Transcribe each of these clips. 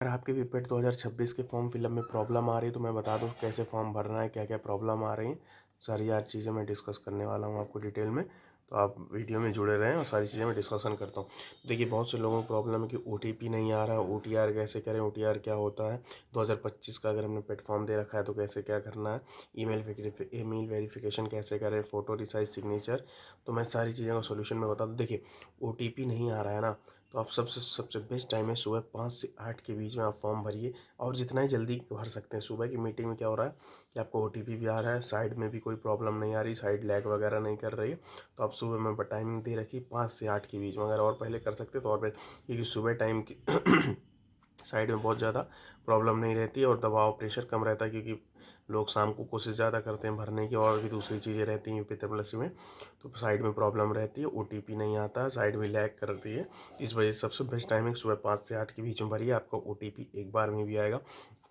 अगर आपके भी पेट 2026 के फॉर्म फिलअप में प्रॉब्लम आ रही है तो मैं बता दूं कैसे फॉर्म भरना है, क्या क्या प्रॉब्लम आ रही हैं। सारी यार चीज़ें मैं डिस्कस करने वाला हूं आपको डिटेल में, तो आप वीडियो में जुड़े रहें और सारी चीज़ें मैं डिस्कशन करता हूं। देखिए, बहुत से लोगों को प्रॉब्लम है कि ओटीपी नहीं आ रहा है, ओटीआर कैसे करें, ओटीआर क्या होता है, 2025 का अगर हमने पेट फॉर्म दे रखा है तो कैसे क्या करना है, ईमेल वेरिफिकेशन कैसे करें, फ़ोटो रिसाइज सिग्नेचर। तो मैं सारी चीज़ों का सोल्यूशन में बता दूँ। देखिए, ओटीपी नहीं आ रहा है ना, तो आप सबसे सबसे बेस्ट टाइम है सुबह 5 से 8 के बीच में आप फॉर्म भरिए, और जितना ही जल्दी भर सकते हैं। सुबह की मीटिंग में क्या हो रहा है कि आपको ओटीपी भी आ रहा है, साइड में भी कोई प्रॉब्लम नहीं आ रही, साइड लैग वगैरह नहीं कर रही है, तो आप सुबह में टाइमिंग दे रखी 5 से 8 के बीच में। अगर और पहले कर सकते तो और पहले, क्योंकि सुबह टाइम की साइड में बहुत ज़्यादा प्रॉब्लम नहीं रहती है और दबाव प्रेशर कम रहता है, क्योंकि लोग शाम को कोशिश ज़्यादा करते हैं भरने की, और भी दूसरी चीज़ें रहती हैं यूपी ट्रिपल में, तो साइड में प्रॉब्लम रहती है, ओटीपी नहीं आता है, साइड में लैग करती है। इस वजह से सबसे बेस्ट टाइमिंग सुबह 5 से 8 के बीच में भरिए, आपको ओटीपी एक बार में भी आएगा।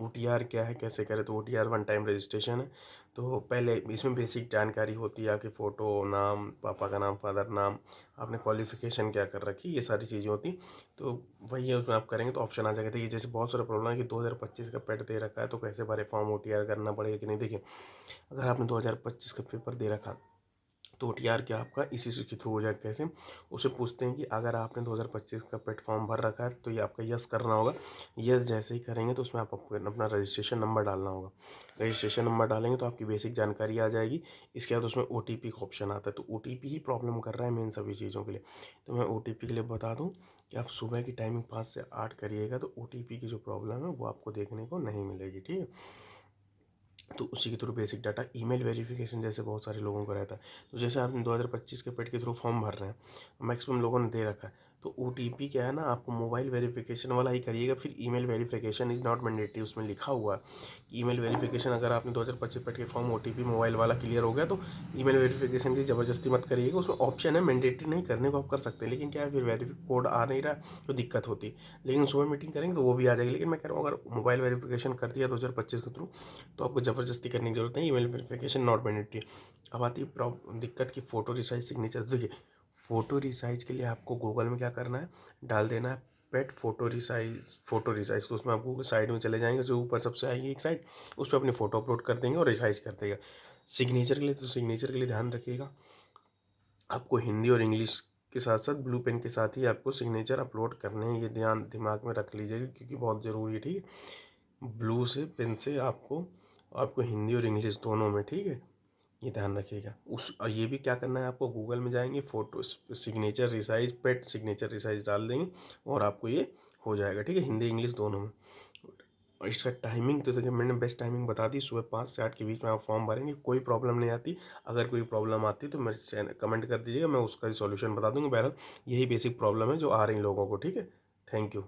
ओटीआर क्या है, कैसे करें, तो ओटीआर वन टाइम रजिस्ट्रेशन है। तो पहले इसमें बेसिक जानकारी होती है, आपकी फ़ोटो, नाम, पापा का नाम, फादर नाम, आपने क्वालिफ़िकेशन क्या कर रखी, ये सारी चीज़ें होती। तो वही है, उसमें आप करेंगे तो ऑप्शन आ जाएगा। देखिए, जैसे बहुत सारा प्रॉब्लम है कि 2025 का पेट दे रखा है तो कैसे भरे फॉर्म, ओटीआर करना पड़ेगा कि नहीं। देखिए, अगर आपने 2025 का पेपर दे रखा तो ओटीआर क्या आपका इसी के थ्रू हो जाएगा। कैसे, उसे पूछते हैं कि अगर आपने 2025 का पेट फॉर्म भर रखा है तो ये आपका यस करना होगा। यस जैसे ही करेंगे तो उसमें आप अपना रजिस्ट्रेशन नंबर डालना होगा। रजिस्ट्रेशन नंबर डालेंगे तो आपकी बेसिक जानकारी आ जाएगी। इसके बाद उसमें ओटीपी का ऑप्शन आता है, तो ओटीपी ही प्रॉब्लम कर रहा है मेन सभी चीज़ों के लिए। तो मैं ओटीपी के लिए बता दूँ कि आप सुबह की टाइमिंग 5 से 8 करिएगा, तो ओटीपी की जो प्रॉब्लम है वो आपको देखने को नहीं मिलेगी, ठीक है। तो उसी के through basic data, email verification जैसे बहुत सारे लोगों का रहता है। तो जैसे आपने 2025 के पेड के थ्रू फॉर्म भर रहे हैं, मैक्सिमम लोगों ने दे रखा है, तो ओटीपी क्या है ना, आपको मोबाइल वेरिफिकेशन वाला ही करिएगा। फिर email verification is not mandatory, उसमें लिखा हुआ है ईमेल वेरिफिकेशन। अगर आपने 2025 पेड के फॉर्म ओटीपी मोबाइल वाला क्लियर हो गया तो ईमेल वेरिफिकेशन की ज़बरदस्ती मत करिएगा। उसमें ऑप्शन है, मैंडेटरी नहीं करने को आप कर सकते हैं, लेकिन क्या है, फिर वेरिफिक कोड आ नहीं रहा तो दिक्कत होती है। लेकिन सुबह मीटिंग करेंगे तो वो भी आ जाएगी। लेकिन मैं कह रहा हूँ, अगर मोबाइल वेरिफिकेशन कर दिया 2025 के थ्रू तो आपको ज़बरदस्ती करने की ज़रूरत नहीं, ईमेल वेरिफिकेशन नॉट मैंडेटरी। अब आती है दिक्कत की फ़ोटो रिसाइज सिग्नेचर। देखिए, फ़ोटो रिसाइज के लिए आपको गूगल में क्या करना है, डाल देना है पेट फ़ोटो रिसाइज। तो उसमें आप गूगल साइड में चले जाएंगे, जो ऊपर सबसे आएगी एक साइड, उस पर अपनी फ़ोटो अपलोड कर देंगे और रिसाइज कर देगा। सिग्नेचर के लिए, तो सिग्नेचर के लिए ध्यान रखिएगा, आपको हिंदी और इंग्लिश के साथ साथ ब्लू पेन के साथ ही आपको सिग्नेचर अपलोड करने हैं। ये ध्यान दिमाग में रख लीजिएगा, क्योंकि बहुत ज़रूरी है, ठीक है। ब्लू से पेन से आपको आपको हिंदी और इंग्लिश दोनों में, ठीक है, ये ध्यान रखिएगा। और ये भी क्या करना है, आपको गूगल में जाएंगे, फ़ोटो सिग्नेचर रिसाइज, पेट सिग्नेचर रिसाइज डाल देंगे और आपको ये हो जाएगा, ठीक है, हिंदी इंग्लिश दोनों में। और इसका टाइमिंग तो देखिए, मैंने बेस्ट टाइमिंग बता दी, सुबह 5 से 8 के बीच में आप फॉर्म भरेंगे, कोई प्रॉब्लम नहीं आती। अगर कोई प्रॉब्लम आती है तो मेरे चैनल कमेंट कर दीजिएगा, मैं उसका सॉल्यूशन बता दूंगा। बहरहाल यही बेसिक प्रॉब्लम है जो आ रही लोगों को, ठीक है। Thank you.